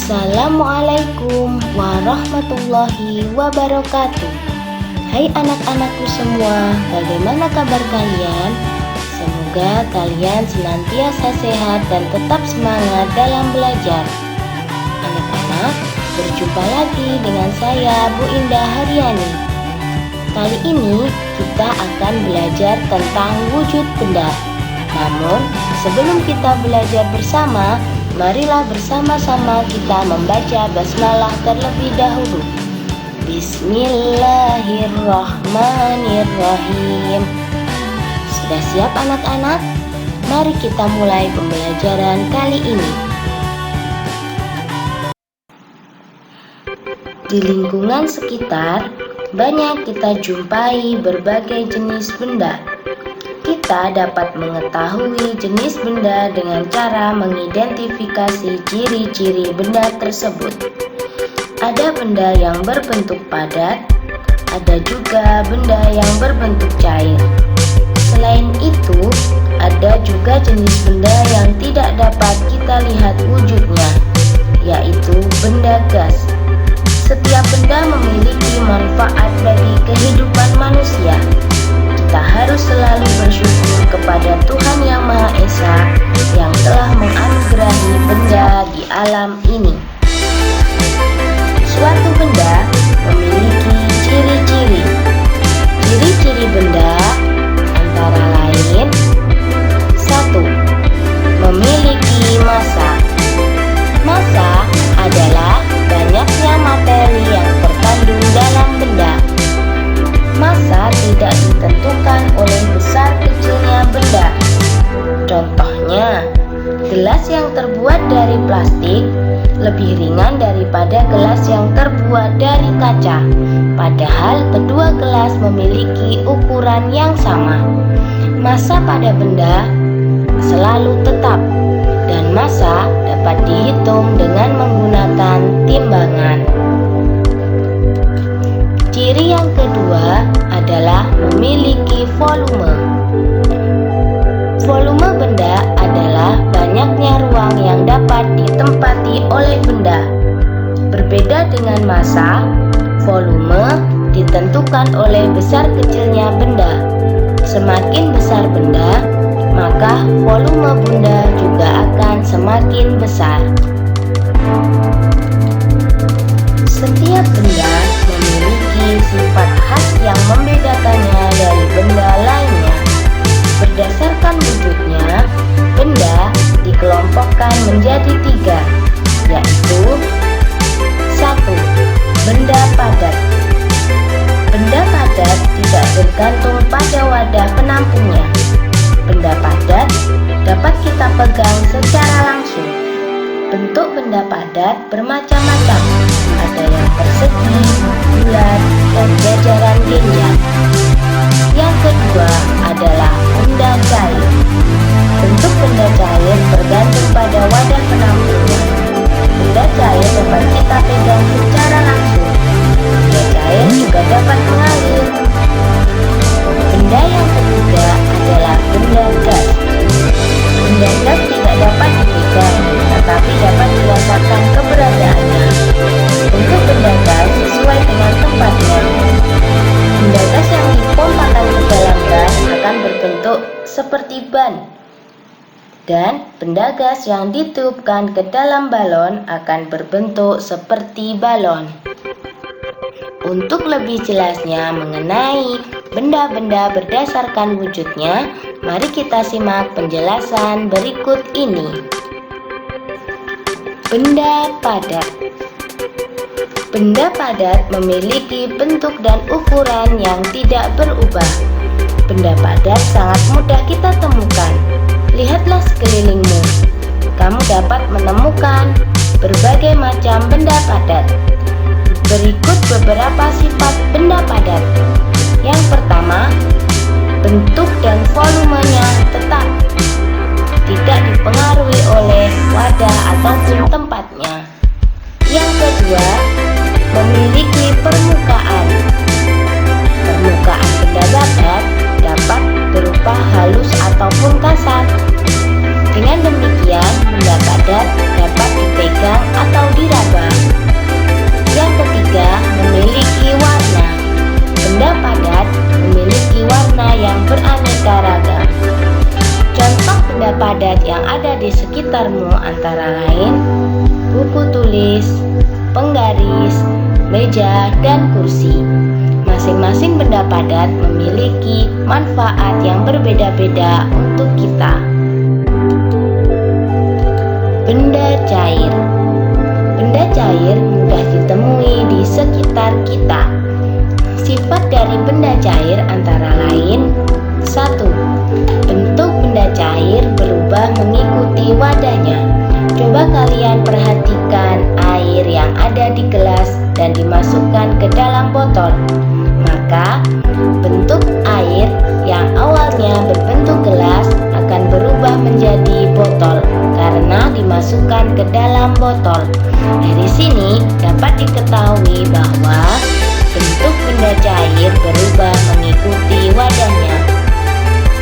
Assalamualaikum warahmatullahi wabarakatuh. Hai anak-anakku semua, bagaimana kabar kalian? Semoga kalian senantiasa sehat dan tetap semangat dalam belajar. Anak-anak, berjumpa lagi dengan saya Bu Indah Haryani. Kali ini kita akan belajar tentang wujud benda. Namun, sebelum kita belajar bersama, marilah bersama-sama kita membaca basmalah terlebih dahulu. Bismillahirrahmanirrahim. Sudah siap anak-anak? Mari kita mulai pembelajaran kali ini. Di lingkungan sekitar, banyak kita jumpai berbagai jenis benda. Kita dapat mengetahui jenis benda dengan cara mengidentifikasi ciri-ciri benda tersebut. Ada benda yang berbentuk padat, ada juga benda yang berbentuk cair. Selain itu, ada juga jenis benda yang tidak dapat kita lihat wujudnya, yaitu benda gas. Setiap benda memiliki manfaat bagi kehidupan manusia. Kita harus selalu bersyukur kepada Tuhan Yang Maha Esa yang telah menganugerahi benda di alam ini. Suatu benda memiliki ciri-ciri. Ciri-ciri benda antara lain: 1. Memiliki massa. Massa adalah banyaknya materi yang terkandung dalam benda. Massa tidak ditentukan oleh besar kecilnya benda. Contohnya, gelas yang terbuat dari plastik lebih ringan daripada gelas yang terbuat dari kaca. Padahal kedua gelas memiliki ukuran yang sama. Massa pada benda selalu tetap, dan massa dapat dihitung dengan menggunakan timbangan. Ciri yang kedua adalah memiliki volume. Volume benda adalah banyaknya ruang yang dapat ditempati oleh benda. Berbeda dengan massa, volume ditentukan oleh besar kecilnya benda. Semakin besar benda, maka volume benda juga akan semakin besar. Setiap benda memiliki sifat khas yang membedakannya dari benda lainnya. Berdasarkan wujudnya, benda dikelompokkan menjadi 3, yaitu 1. Benda padat. Benda padat tidak bergantung pada wadah penampungnya. Benda padat dapat kita pegang secara langsung. Bentuk benda padat bermacam-macam, ada yang persegi, bulat, dan jajaran genjang. Yang kedua adalah benda cair. Bentuk benda cair bergantung pada wadah penampungnya. Benda cair dapat kita pegang secara langsung. Benda cair juga dapat mengalir. Benda yang ketiga adalah benda gas. Benda gas tidak dapat dipegang, tetapi dapat dirasakan keberadaannya. Bentuk benda gas sesuai dengan tempatnya. Benda gas yang dipompakan ke dalam ban akan berbentuk seperti ban, dan benda gas yang ditiupkan ke dalam balon akan berbentuk seperti balon. Untuk lebih jelasnya mengenai benda-benda berdasarkan wujudnya, mari kita simak penjelasan berikut ini. Benda padat. Benda padat memiliki bentuk dan ukuran yang tidak berubah. Benda padat sangat mudah kita temukan. Lihatlah sekelilingmu. Kamu dapat menemukan berbagai macam benda padat. Berikut beberapa sifat benda padat. Yang pertama, bentuk dan volumenya tetap, tidak dipengaruhi oleh wadah ataupun tempatnya. Yang kedua, memiliki permukaan. Permukaan benda padat dapat berupa halus ataupun kasar. Dengan demikian, benda padat dapat dipegang atau diraba. meja, dan kursi. Masing-masing benda padat memiliki manfaat yang berbeda-beda untuk kita. Benda cair. Benda cair mudah ditemui di sekitar kita. Sifat dari benda cair antara lain: 1. Bentuk benda cair berubah mengikuti wadahnya. Coba kalian perhatikan air yang ada di gelas dan dimasukkan ke dalam botol. Maka bentuk air yang awalnya berbentuk gelas akan berubah menjadi botol karena dimasukkan ke dalam botol. Dari sini dapat diketahui bahwa bentuk benda cair berubah mengikuti wadahnya.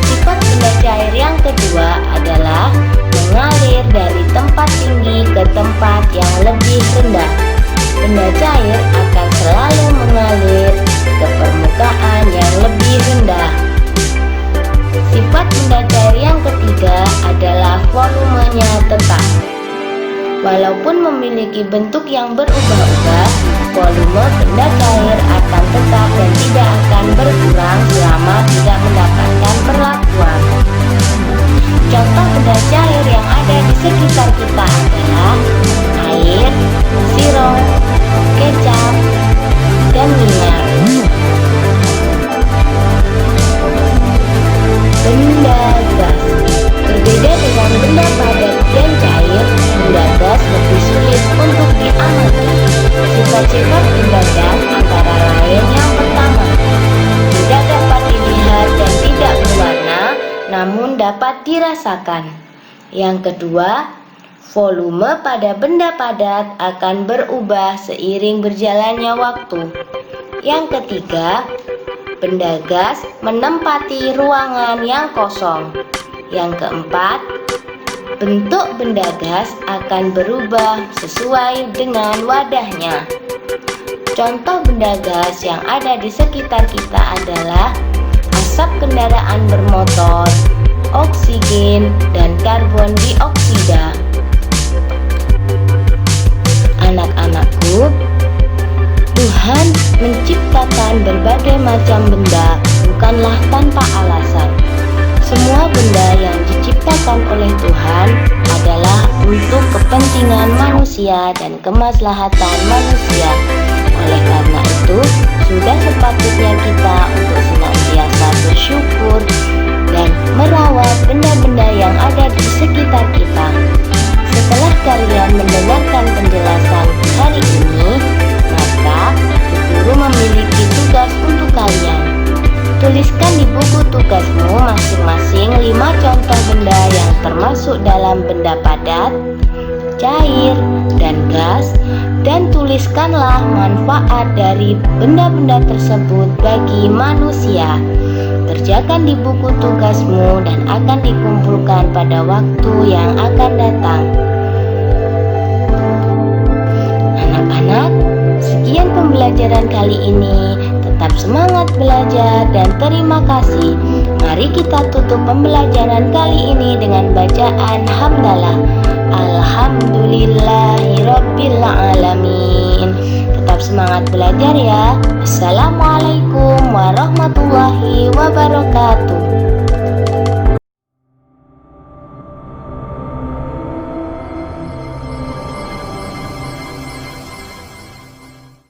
Sifat benda cair yang kedua adalah mengalir dari tempat tinggi ke tempat yang lebih rendah. Benda cair akan selalu mengalir ke permukaan yang lebih rendah. Sifat benda cair yang ketiga adalah volumenya tetap. Walaupun memiliki bentuk yang berubah-ubah, volume benda cair akan tetap dan tidak akan berkurang selama tidak mendapatkan perlakuan. Contoh benda cair yang ada di sekitar kita adalah air, sirup, kecap, dan minyak. Benda gas. Berbeda dengan benda padat dan cair, benda gas lebih sulit untuk diamati. Sifat-sifat benda gas antara lain: yang pertama, tidak dapat dilihat dan tidak berwarna, namun dapat dirasakan. Yang kedua, volume pada benda padat akan berubah seiring berjalannya waktu. Yang ketiga, benda gas menempati ruangan yang kosong. Yang keempat, bentuk benda gas akan berubah sesuai dengan wadahnya. Contoh benda gas yang ada di sekitar kita adalah asap kendaraan bermotor, oksigen, dan karbon dioksida. Anak-anakku, Tuhan menciptakan berbagai macam benda bukanlah tanpa alasan. Semua benda yang diciptakan oleh Tuhan adalah untuk kepentingan manusia dan kemaslahatan manusia. Oleh karena itu, sudah sepatutnya kita untuk senantiasa bersyukur dan merawat benda-benda yang ada di sekitar kita. Setelah kalian mendengarkan penjelasan hari ini, maka guru memiliki tugas untuk kalian. Tuliskan di buku tugasmu masing-masing 5 contoh benda yang termasuk dalam benda padat, cair, dan gas, dan tuliskanlah manfaat dari benda-benda tersebut bagi manusia. Kerjakan di buku tugasmu dan akan dikumpulkan pada waktu yang akan datang. Anak-anak, sekian pembelajaran kali ini. Tetap semangat belajar dan terima kasih. Mari kita tutup pembelajaran kali ini dengan bacaan hamdalah. Alhamdulillahirabbil alamin. Tetap semangat belajar ya. Assalamualaikum warahmatullahi wabarakatuh.